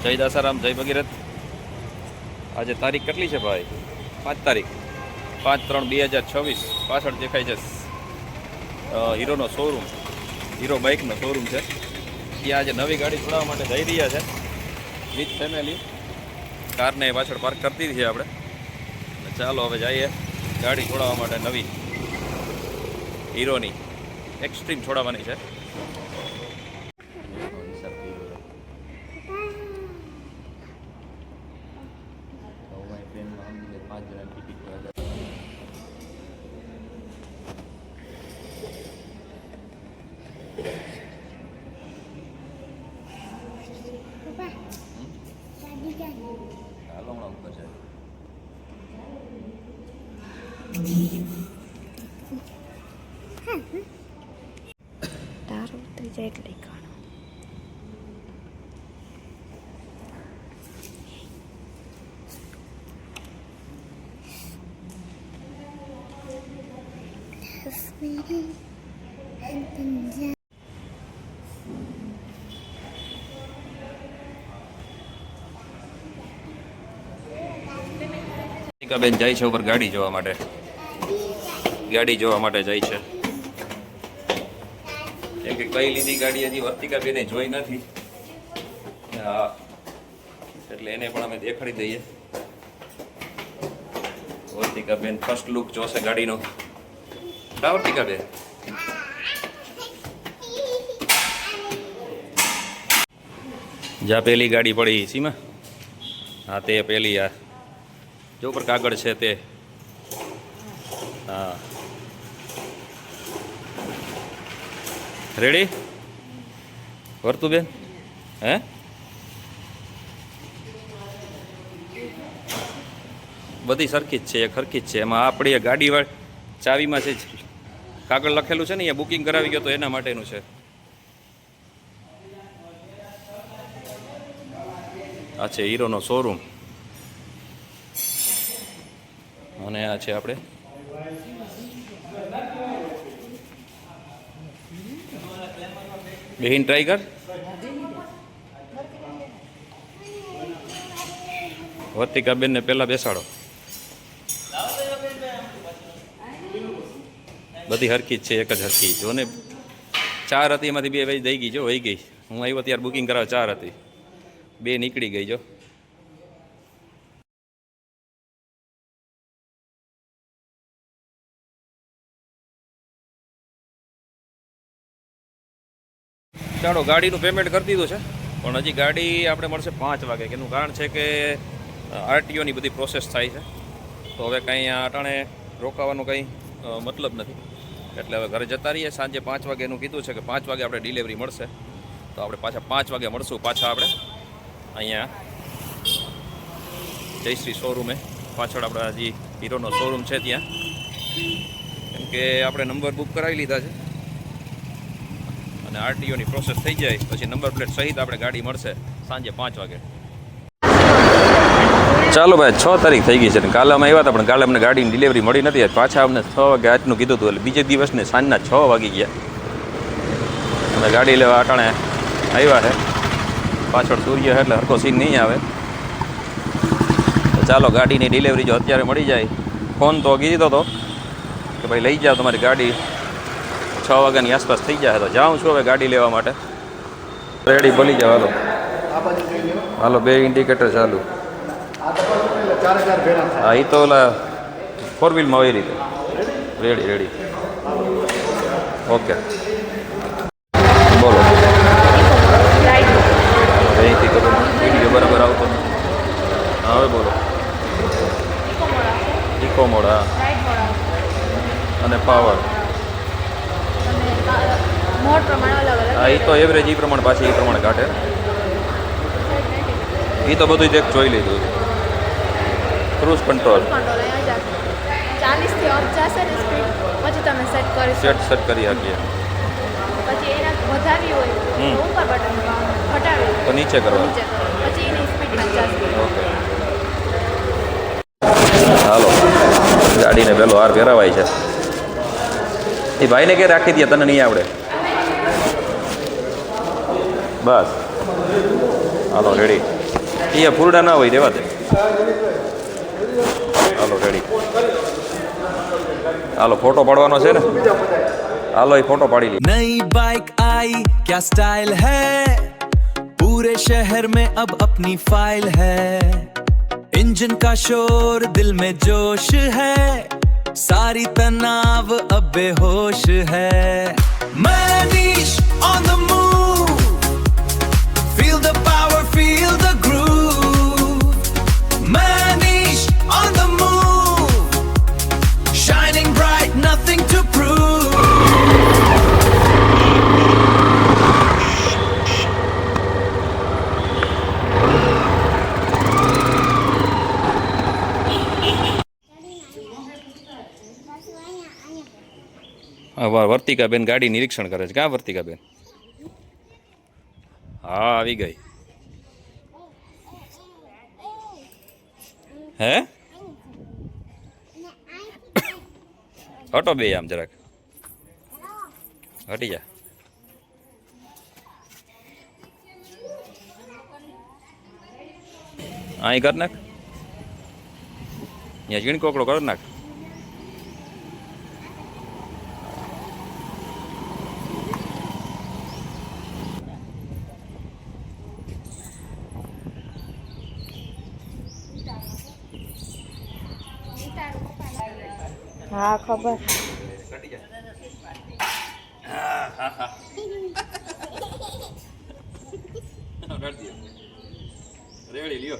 જય દાસારામ, જય ભગીરથ. આજે તારીખ કેટલી છે ભાઈ? 5 તારીખ 5/3/2026. પાછળ દેખાય છે હીરોનો શોરૂમ, હીરો બાઇકનો શોરૂમ છે. ત્યાં આજે નવી ગાડી છોડાવવા માટે જઈ રહ્યા છે વિથ ફેમિલી. કારને પાછળ પાર્ક કરતી છે આપણે. ચાલો હવે જઈએ ગાડી છોડાવવા માટે. નવી હીરોની એક્સ્ટ્રીમ છોડાવવાની છે. તારું ઉતરી જાય એટલે ઘણું. બેન જાય છે ઉપર ગાડી જોવા માટે. ગાડી જોવા માટે જાય છે. એક કઈ લીધી ગાડી હજી વર્તિકા બેને જોઈ નથી. હા, એટલે એને પણ અમે દેખાડી દઈએ. વર્તિકા બેન ફર્સ્ટ લુક જોશે ગાડીનો. વર્તિકા બેન જા પેલી ગાડી પડી સીમા. હા તે પેલી આ જો ઉપર કાગળ છે તે. હા રેડી વર્તુબેન? હે બધી સરખી જ છે, એક સરખી જ છે. એમાં આપણી ગાડી ચાવીમાં છે કાગળ લખેલું છે ને, એ બુકિંગ કરાવી ગયો તો એના માટેનું છે. આ છે હીરોનો શોરૂમ અને આ છે આપણે બેહીન ટ્રાય કર. વર્તિકા બેન ને પેલા બેસાડો. બધી હરખી જ છે, એક જ હરખી. જો ને 4 હતી, એમાંથી 2 દઈ ગઈ. જો વહી ગઈ. હું આવ્યો ત્યારે બુકિંગ કરાવ 4 હતી, 2 નીકળી ગઈ. જો ચાલો ગાડીનું પેમેન્ટ કરી દીધું છે, પણ હજી ગાડી આપણે મળશે 5 વાગે. એનું કારણ છે કે આરટીઓની બધી પ્રોસેસ થાય છે. તો હવે કંઈ અટાણે રોકાવાનું કંઈ મતલબ નથી. એટલે હવે ઘરે જતા રહીએ. સાંજે 5 વાગે એનું કીધું છે કે 5 વાગે આપણે ડિલિવરી મળશે. તો આપણે પાછા 5 વાગે મળશું. પાછા આપણે અહીંયા જયશ્રી શોરૂમે પાછળ આપણા હજી હીરોનો શોરૂમ છે ત્યાં. કેમ કે આપણે નંબર બુક કરાવી લીધા છે અને આરટીઓની પ્રોસેસ થઈ જાય પછી નંબર પ્લેટ સહિત આપણે ગાડી મળશે સાંજે 5 વાગે. ચાલો ભાઈ, 6 તારીખ થઈ ગઈ છે ને કાલે અમે આવ્યા હતા, પણ કાલે અમને ગાડીની ડિલિવરી મળી નથી. પાછા અમને 6 વાગે આજનું કીધું હતું, એટલે બીજે દિવસને સાંજના 6 વાગી ગયા. અમે ગાડી લેવા અટાણે આવ્યા છે. પાછળ સૂર્ય છે એટલે હરખો સીન નહીં આવે. તો ચાલો ગાડીની ડિલિવરી જો અત્યારે મળી જાય. ફોન તો કીધો હતો કે ભાઈ લઈ જાઓ, તમારી ગાડી 6 વાગ્યાની આસપાસ થઈ જાય. તો જાઉં છું હવે ગાડી લેવા માટે. રેડી બોલી જાઓ. હાલો હાલો, 2 ઇન્ડિકેટર ચાલુ. હા એ તો ઓલા 4 વ્હીલમાં હોય રીતે. રેડી રેડી ઓકે બોલો. અહીંથી કરો વિડીયો બરાબર આવતો નથી. હા હવે બોલો. ઇકો મોડ, હા, અને પાવર. હા એ તો એવરેજ એ પ્રમાણે પાછી એ પ્રમાણે કાઢે. એ તો બધું જ એક જોઈ લીધું. ક્રૂઝ કંટ્રોલ 40 થી અપ જશે ને સ્પીડ, પછી તમે સેટ કરી સેટ કરી શકીએ. પછી એના વધારવી હોય તો ઉપર બટન ઘટાડવી તો નીચે કરવાનું, પછી એની સ્પીડમાં જશે. ઓકે હાલો ગાડીને પેલો હાર પહેરાવાય છે. એ ભાઈને કે રાખી દે, તને નહીં આવડે. બસ હાલો રેડી. એ ફૂરડા ના હોય રેવા દે. હાલો રેડી. હાલો ફોટો પાડવાનો છે ને. હાલો એ ફોટો પાડી લે. नई बाइक आई क्या स्टाइल है पूरे शहर में अब अपनी फाइल है इंजन का शोर दिल में जोश है सारी तनाव अब बेहोश है Manish on the move feel the power feel the groove Manish on the move shining bright nothing to prove વર્તિકાબેન ગાડી નિરીક્ષણ કરે છે. ક્યાં વર્તિકાબેન? હા આવી ગઈ. હે હટો બે આમ જરાક હટી જા. અહીં કર નાખ. અહીંયા ઝીણ કોકડો કર નાખ. હા ખબર. રેડી લ્યો.